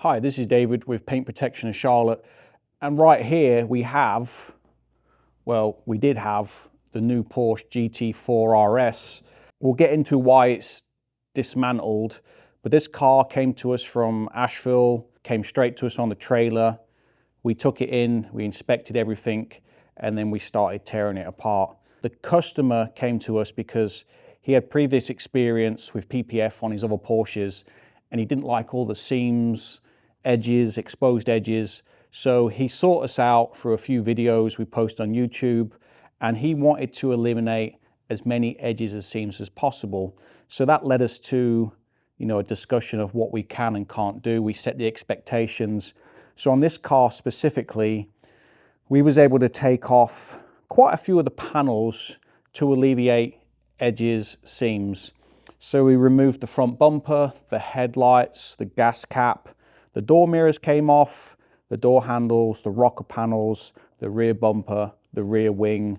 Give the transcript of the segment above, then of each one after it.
Hi, this is David with Paint Protection of Charlotte, and right here we have, well, we did have the new Porsche GT4 RS. We'll get into why it's dismantled, but this car came to us from Asheville, came straight to us on the trailer. We took it in, we inspected everything, and then we started tearing it apart. The customer came to us because he had previous experience with PPF on his other Porsches, and he didn't like all the seams, edges, exposed edges. So he sought us out through a few videos we post on YouTube, and he wanted to eliminate as many edges and seams as possible. So that led us to, a discussion of what we can and can't do. We set the expectations. So on this car specifically, we was able to take off quite a few of the panels to alleviate edges, seams. So we removed the front bumper, the headlights, the gas cap, the door mirrors came off, the door handles, the rocker panels, the rear bumper, the rear wing,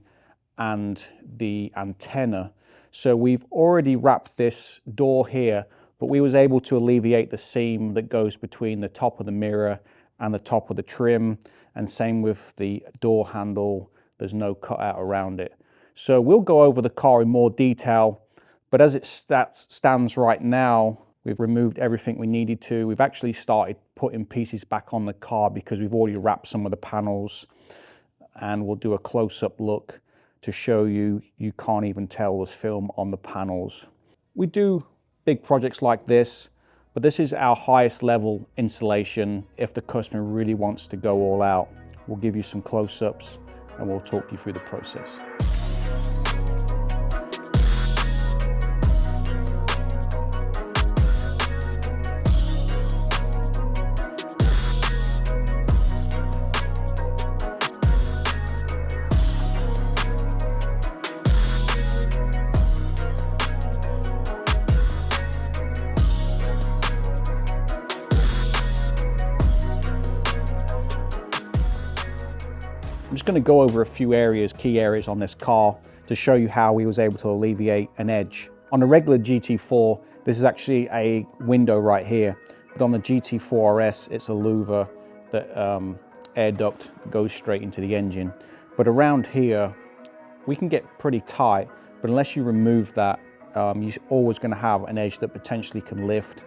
and the antenna. So we've already wrapped this door here, but we was able to alleviate the seam that goes between the top of the mirror and the top of the trim, and same with the door handle. There's no cutout around it. So we'll go over the car in more detail, but as it stands right now, we've removed everything we needed to. We've actually started putting pieces back on the car because we've already wrapped some of the panels, and we'll do a close-up look to show you. You can't even tell there's film on the panels. We do big projects like this, but this is our highest level installation. If the customer really wants to go all out, we'll give you some close-ups and we'll talk you through the process. I'm just going to go over a few key areas on this car to show you how we was able to alleviate an edge. On a regular GT4, this is actually a window right here, but on the GT4 RS, it's a louver that air duct goes straight into the engine. But around here, we can get pretty tight, but unless you remove that, you're always going to have an edge that potentially can lift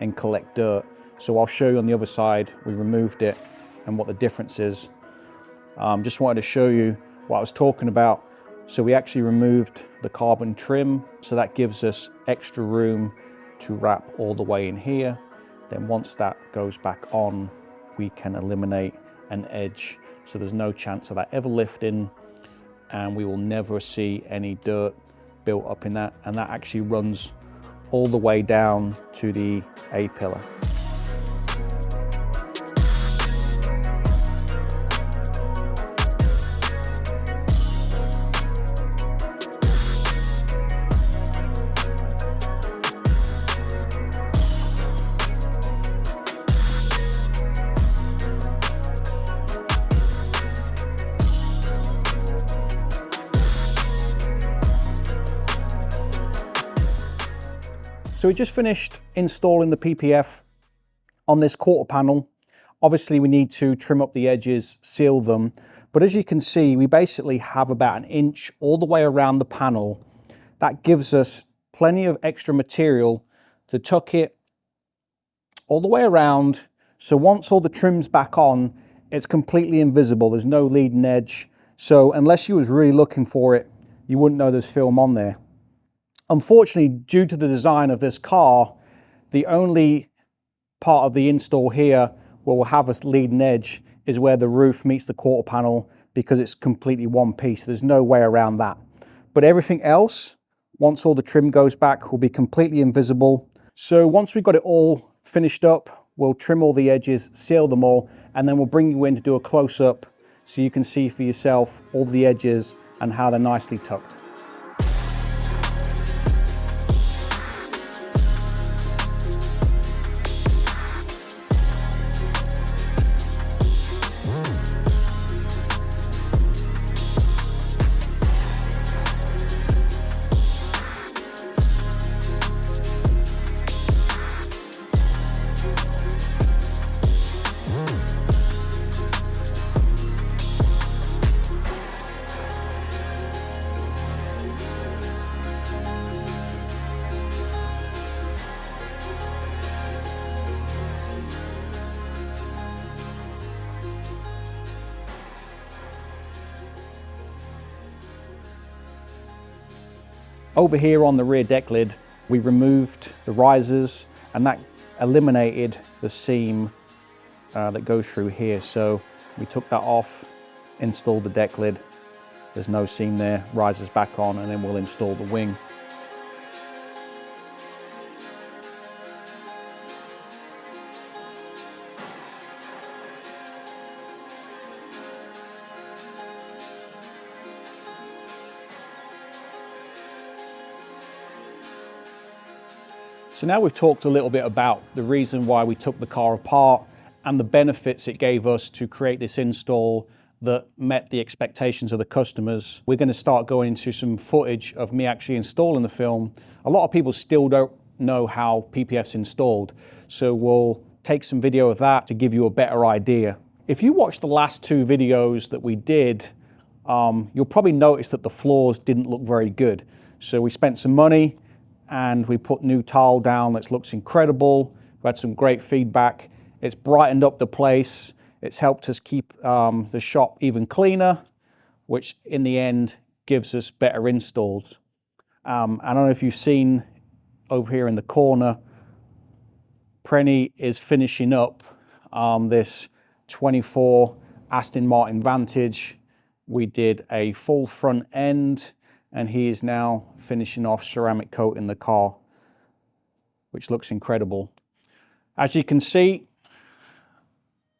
and collect dirt. So I'll show you on the other side, we removed it and what the difference is. Just wanted to show you what I was talking about. So we actually removed the carbon trim, so that gives us extra room to wrap all the way in here. Then once that goes back on, we can eliminate an edge. So there's no chance of that ever lifting, and we will never see any dirt built up in that. And that actually runs all the way down to the A-pillar. So we just finished installing the PPF on this quarter panel. Obviously we need to trim up the edges, seal them, but as you can see, we basically have about an inch all the way around the panel. That gives us plenty of extra material to tuck it all the way around. So once all the trim's back on, it's completely invisible. There's no leading edge. So unless you was really looking for it, you wouldn't know there's film on there. Unfortunately, due to the design of this car, the only part of the install here where we'll have a leading edge is where the roof meets the quarter panel, because it's completely one piece. There's no way around that. But everything else, once all the trim goes back, will be completely invisible. So once we've got it all finished up, we'll trim all the edges, seal them all, and then we'll bring you in to do a close-up so you can see for yourself all the edges and how they're nicely tucked. Over here on the rear deck lid, we removed the risers, and that eliminated the seam that goes through here. So we took that off, installed the deck lid. There's no seam there, risers back on, and then we'll install the wing. So now we've talked a little bit about the reason why we took the car apart and the benefits it gave us to create this install that met the expectations of the customers. We're going to start going into some footage of me actually installing the film. A lot of people still don't know how PPF's installed, so we'll take some video of that to give you a better idea. If you watch the last two videos that we did, you'll probably notice that the floors didn't look very good. So we spent some money and we put new tile down that looks incredible. We had some great feedback. It's brightened up the place. It's helped us keep the shop even cleaner, which in the end gives us better installs. I don't know if you've seen over here in the corner, Prenny is finishing up this 24 Aston Martin Vantage. We did a full front end, and he is now finishing off ceramic coat in the car, which looks incredible. As you can see,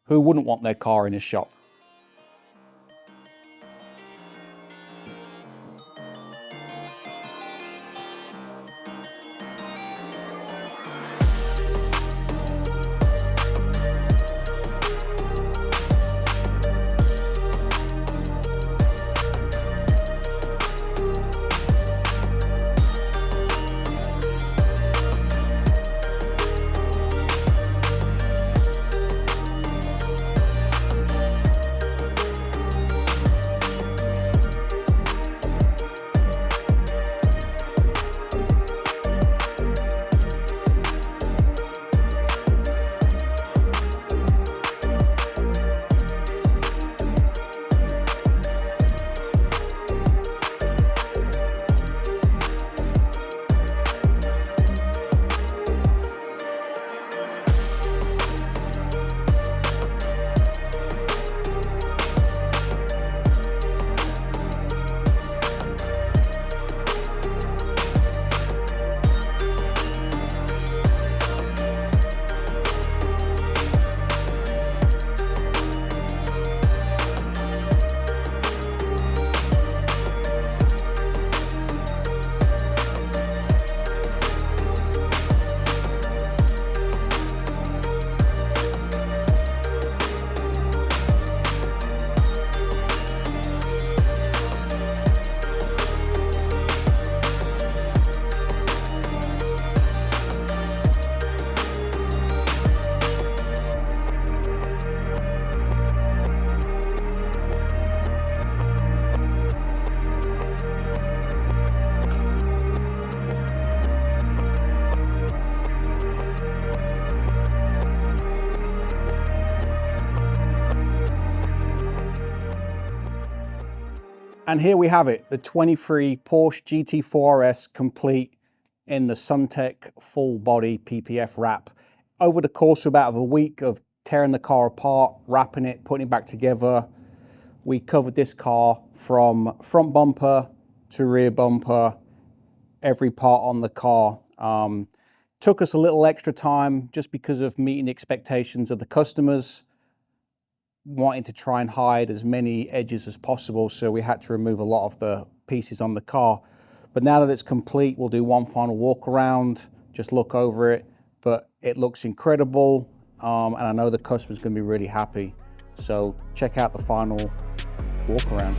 who wouldn't want their car in his shop? And here we have it, the 23 Porsche GT4 RS complete in the Suntech full body PPF wrap. Over the course of about a week of tearing the car apart, wrapping it, putting it back together, we covered this car from front bumper to rear bumper, every part on the car. Took us a little extra time just because of meeting the expectations of the customers, wanting to try and hide as many edges as possible, so we had to remove a lot of the pieces on the car. But now that it's complete, we'll do one final walk around, just look over it, but it looks incredible, and I know the customer's going to be really happy. So check out the final walk around.